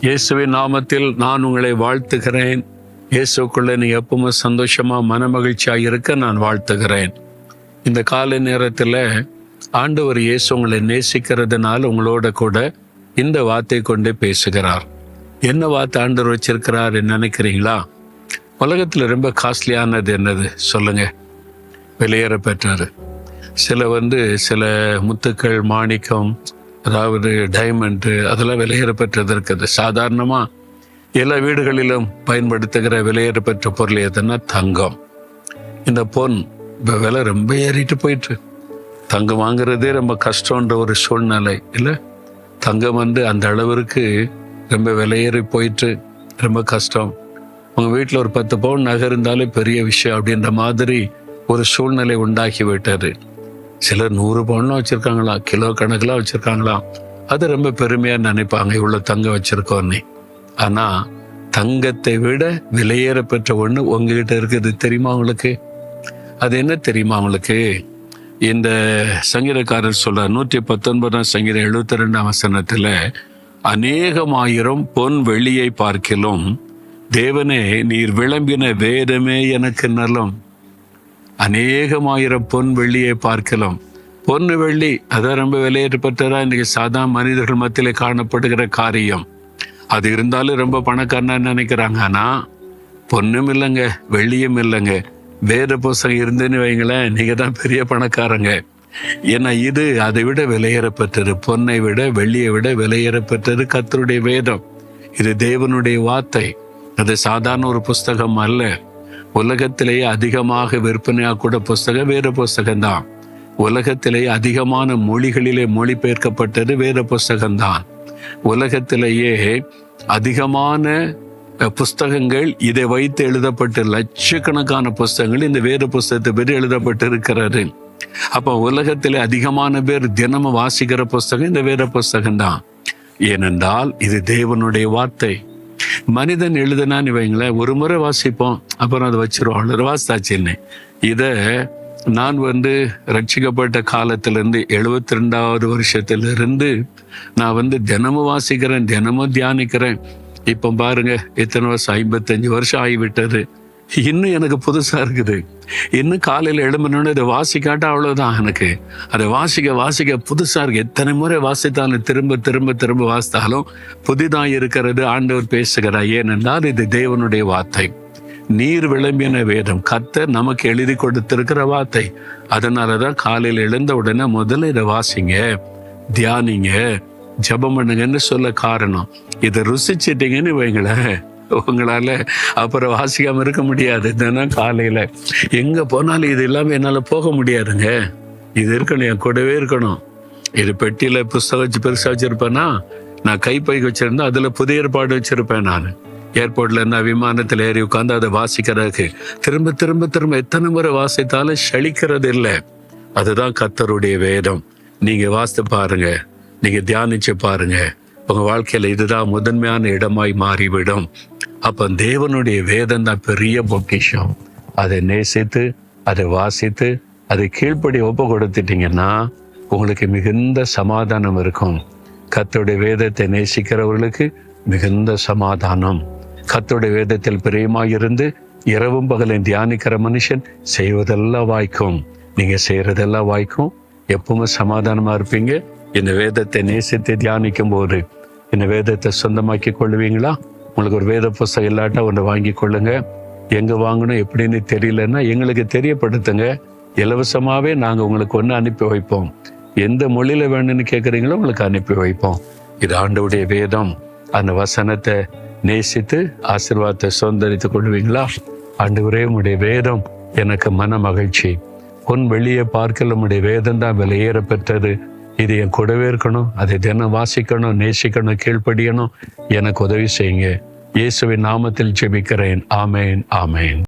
இயேசுவின் நாமத்தில் நான் உங்களை வாழ்த்துகிறேன். இயேசுக்குள்ளே நீ எப்பவுமே சந்தோஷமா மனமகிழ்ச்சியாக இருக்க நான் வாழ்த்துகிறேன். இந்த காலை நேரத்தில் ஆண்டவர் இயேசு உங்களை நேசிக்கிறதுனால உங்களோட கூட இந்த வார்த்தை கொண்டு பேசுகிறார். என்ன வார்த்தை ஆண்டவர் வச்சிருக்கிறார் நினைக்கிறீங்களா? உலகத்தில் ரொம்ப காஸ்ட்லியானது என்னது சொல்லுங்க? வெளியேற பெற்றாரு. சில முத்துக்கள், மாணிக்கம், அதாவது டைமண்டு, அதெல்லாம் விலையேற பெற்றது இருக்குது. சாதாரணமாக எல்லா வீடுகளிலும் பயன்படுத்துகிற விலையேற பெற்ற பொருள் எதுன்னா தங்கம். இந்த பொன் இப்போ விலை ரொம்ப ஏறிட்டு போயிட்டு, தங்கம் வாங்குறதே ரொம்ப கஷ்டன்ற ஒரு சூழ்நிலை இல்லை? தங்கம் அந்த அளவிற்கு ரொம்ப விலையேறி போயிட்டு ரொம்ப கஷ்டம். உங்கள் வீட்டில் ஒரு 10 பவுன் நகை இருந்தாலே பெரிய விஷயம் அப்படின்ற மாதிரி ஒரு சூழ்நிலை உண்டாக்கி விட்டாரு. சிலர் 100 பவுன்லாம் வச்சுருக்காங்களாம், கிலோ கணக்கெலாம் வச்சுருக்காங்களாம். அது ரொம்ப பெருமையாக நினைப்பாங்க, இவ்வளோ தங்கம் வச்சுருக்கோன்னு. ஆனால் தங்கத்தை விட விலையேற பெற்ற ஒன்று உங்ககிட்ட இருக்குது. தெரியுமா உங்களுக்கு? அது என்ன தெரியுமா உங்களுக்கு? இந்த சங்கீதக்காரர் சொல்றார், 119 சங்கீதம் 72 வசனத்தில், அநேகமாயிரம் பொன் வெள்ளியை பார்க்கிலும் தேவனே நீர் விளம்பின வேதமே எனக்கு நலம். அநேகமாயிரம் பொன் வெள்ளியை பார்க்கலாம். பொண்ணு வெள்ளி அதான் ரொம்ப விலையேற்றப்பட்டதா இன்னைக்கு சாதாரண மனிதர்கள் மத்தியில காணப்படுகிற காரியம். அது இருந்தாலும் ரொம்ப பணக்காரனா நினைக்கிறாங்க. ஆனால் பொண்ணும் இல்லைங்க, வெள்ளியும் இல்லைங்க, வேத புஸ்தகம் இருந்துன்னு வைங்களேன், நீங்கள் தான் பெரிய பணக்காரங்க. ஏன்னா இது அதை விட விலையேறப்பட்டது. பொன்னை விட வெள்ளியை விட விலையேறப்பட்டது கர்த்தருடைய வேதம். இது தேவனுடைய வார்த்தை. அது சாதாரண ஒரு புஸ்தகம் அல்ல. உலகத்திலேயே அதிகமாக விற்பனையாக கூட புஸ்தகம் வேத புஸ்தகம்தான். உலகத்திலேயே அதிகமான மொழிகளிலே மொழிபெயர்க்கப்பட்டது வேத புஸ்தகம்தான். உலகத்திலேயே அதிகமான புஸ்தகங்கள் இதை வைத்து எழுதப்பட்டு லட்சக்கணக்கான புஸ்தகங்கள் இந்த வேத புஸ்தகத்தை பேர் எழுதப்பட்டு இருக்கிறது. அப்போ உலகத்திலே அதிகமான பேர் தினமும் வாசிக்கிற புஸ்தகம் இந்த வேத புஸ்தகம்தான். ஏனென்றால் இது தேவனுடைய வார்த்தை. மனிதன் எழுதுனான்னு வைங்களேன், ஒரு முறை வாசிப்போம், அப்புறம் அதை வச்சிருவோம், வாசித்தாச்சுன்னு. இதை நான் ரட்சிக்கப்பட்ட காலத்திலேருந்து 72வது வருஷத்திலிருந்து நான் தினமும் வாசிக்கிறேன், தினமும் தியானிக்கிறேன். இப்போ பாருங்க எத்தனை வருஷம், 55 வருஷம் ஆகிவிட்டது. இன்னும் எனக்கு புதுசாக இருக்குது. இன்னும் காலையில் எழும்பணுன்னு இதை வாசிக்காட்டா அவ்வளோதான். எனக்கு அதை வாசிக்க புதுசாக இருக்கு. எத்தனை முறை வாசித்தாலும் திரும்ப திரும்ப திரும்ப வாசித்தாலும் புதிதாக இருக்கிறது. ஆண்டவர் பேசுகிறார். ஏனென்றால் இது தேவனுடைய வார்த்தை. நீர் விளம்பின வேதம், கர்த்தர் நமக்கு எழுதி கொடுத்திருக்கிற வார்த்தை. அதனால தான் காலையில் எழுந்த உடனே முதல்ல இதை வாசிங்க, தியானிங்க, ஜெபம் பண்ணுங்கன்னு சொல்ல காரணம். இதை ருசிச்சிட்டீங்கன்னு வைங்களேன், உங்களால அப்புறம் வாசிக்காம இருக்க முடியாது. தினம் காலையில எங்க போனாலும் இது இல்லாம என்னால போக முடியாதுங்க. இது இருக்கணும், என் கூடவே இருக்கணும். இது பெட்டியில புஸ்தகம் வச்சு பெருசா வச்சிருப்பேன்னா, நான் கைப்பைக்கு வச்சிருந்தா அதுல புதிய ஏற்பாடு வச்சிருப்பேன். நான் ஏர்போர்ட்ல இருந்தா விமானத்தில் ஏறி உட்காந்து அதை வாசிக்கிறதுக்கு திரும்ப திரும்ப திரும்ப எத்தனை முறை வாசித்தாலும் சலிக்கிறது இல்லை. அதுதான் கர்த்தருடைய வேதம். நீங்க வாசித்து பாருங்க, நீங்க தியானிச்சு பாருங்க, உங்க வாழ்க்கையில இதுதான் முதன்மையான இடமாய் மாறிவிடும். அப்ப தேவனுடைய வேதம் தான் பெரிய பொக்கிஷம். அதை நேசித்து, அதை வாசித்து, அதை கீழ்ப்படி ஒப்பு கொடுத்துட்டீங்கன்னா உங்களுக்கு மிகுந்த சமாதானம் இருக்கும். கர்த்தருடைய வேதத்தை நேசிக்கிறவர்களுக்கு மிகுந்த சமாதானம். கர்த்தருடைய வேதத்தில் பிரியமாயிருந்து இரவும் பகலையும் தியானிக்கிற மனுஷன் செய்வதெல்லாம் வாய்க்கும். நீங்க செய்யறதெல்லாம் வாய்க்கும். எப்பவுமே சமாதானமா இருப்பீங்க. இந்த வேதத்தை நேசித்து தியானிக்கும் போது இந்த வேதத்தை சொந்தமாக்கி கொள்ளுவீங்களா? உங்களுக்கு ஒரு வேத புஸ்தகம் இல்லாட்டா ஒன்று வாங்கி கொள்ளுங்க. எங்க வாங்கணும் எப்படின்னு தெரியலன்னா எங்களுக்கு தெரியப்படுத்துங்க. இலவசமாவே நாங்க உங்களுக்கு ஒன்று அனுப்பி வைப்போம். எந்த மொழியில வேணும்னு கேட்குறீங்களோ உங்களுக்கு அனுப்பி வைப்போம். இது ஆண்டவருடைய வேதம். அந்த வசனத்தை நேசித்து ஆசீர்வாதத்தை சுதந்திரித்துக் கொள்வீங்களா? ஆண்டவரே, உம்முடைய வேதம் எனக்கு மன மகிழ்ச்சி. பொன் வெளியே பார்க்கல, உம்முடைய வேதம் தான் விலையேற பெற்றது. இது என் கூடவே இருக்கணும். அதை தினம் வாசிக்கணும், நேசிக்கணும், கீழ்ப்படியணும். எனக்கு உதவி செய்யுங்க. இயேசுவின் நாமத்தில் ஜெபிக்கிறேன். ஆமேன், ஆமேன்.